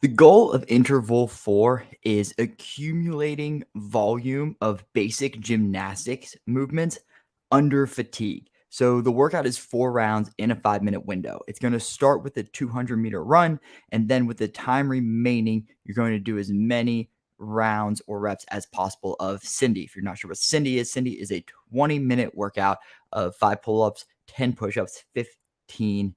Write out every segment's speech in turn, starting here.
The goal of interval 4 is accumulating volume of basic gymnastics movements under fatigue. So the workout is 4 rounds in a 5-minute window. It's going to start with a 200-meter run, and then with the time remaining, you're going to do as many rounds or reps as possible of Cindy. If you're not sure what Cindy is a 20-minute workout of 5 pull-ups, 10 push-ups, 15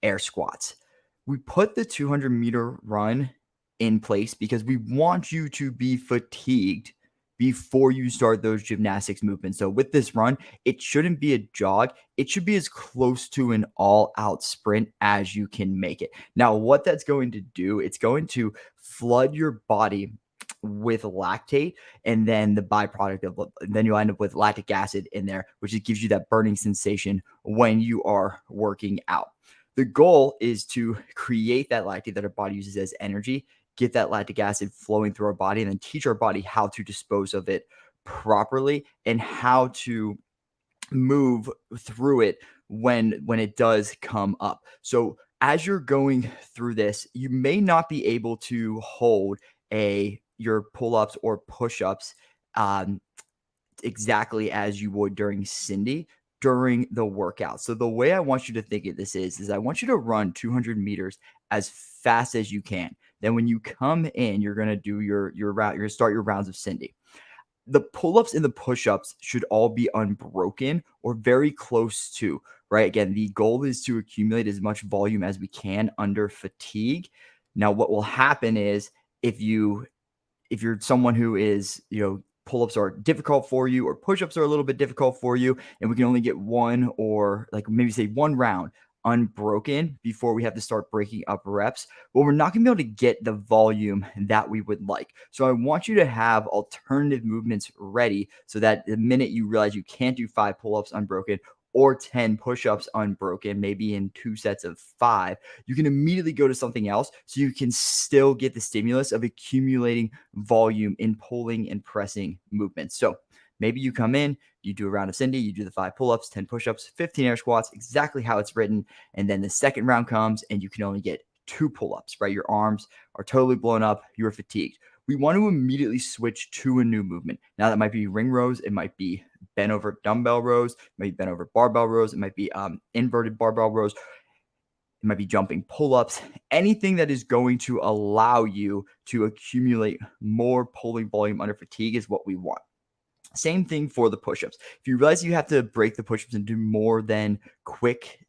air squats. We put the 200-meter run in place because we want you to be fatigued before you start those gymnastics movements. So with this run, it shouldn't be a jog. It should be as close to an all-out sprint as you can make it. Now, what that's going to do, it's going to flood your body with lactate, and then the byproduct of then you'll end up with lactic acid in there, which it gives you that burning sensation when you are working out. The goal is to create that lactate that our body uses as energy, get that lactic acid flowing through our body, and then teach our body how to dispose of it properly and how to move through it when it does come up. So as you're going through this, you may not be able to hold your pull-ups or push-ups um, exactly as you would during Cindy during the workout. So the way I want you to think of this is I want you to run 200 meters as fast as you can. Then when you come in, you're going to do your route. You're going to start your rounds of Cindy. The pull-ups and the push-ups should all be unbroken or very close to, right? Again, the goal is to accumulate as much volume as we can under fatigue. Now, what will happen is if you're someone who is, pull-ups are difficult for you or push-ups are a little bit difficult for you, and we can only get one or like maybe say one round unbroken before we have to start breaking up reps, well, we're not going to be able to get the volume that we would like. So I want you to have alternative movements ready so that the minute you realize you can't do 5 pull-ups unbroken or 10 push-ups unbroken, maybe in 2 sets of 5, you can immediately go to something else so you can still get the stimulus of accumulating volume in pulling and pressing movements. So maybe you come in, you do a round of Cindy, you do the 5 pull-ups, 10 push-ups, 15 air squats, exactly how it's written. And then the second round comes and you can only get 2 pull-ups, right? Your arms are totally blown up. You're fatigued. We want to immediately switch to a new movement. Now that might be ring rows. It might be bent over dumbbell rows. It might be bent over barbell rows. It might be inverted barbell rows. It might be jumping pull-ups, anything that is going to allow you to accumulate more pulling volume under fatigue is what we want. Same thing for the push-ups. If you realize you have to break the push-ups and do more than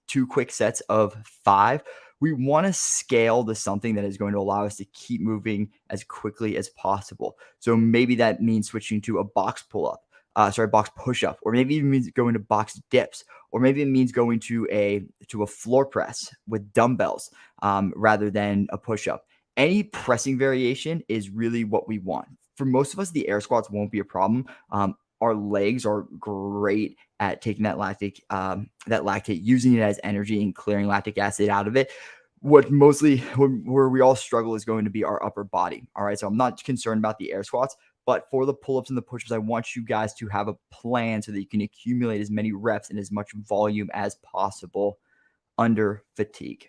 two quick sets of 5, we want to scale to something that is going to allow us to keep moving as quickly as possible. So maybe that means switching to a box pull-up, box push-up, or maybe it means going to box dips, or maybe it means going to a floor press with dumbbells rather than a push-up. Any pressing variation is really what we want. For most of us, the air squats won't be a problem. Our legs are great at taking that lactate, using it as energy and clearing lactic acid out of it. Where we all struggle is going to be our upper body. All right. So I'm not concerned about the air squats, but for the pull-ups and the push-ups, I want you guys to have a plan so that you can accumulate as many reps and as much volume as possible under fatigue.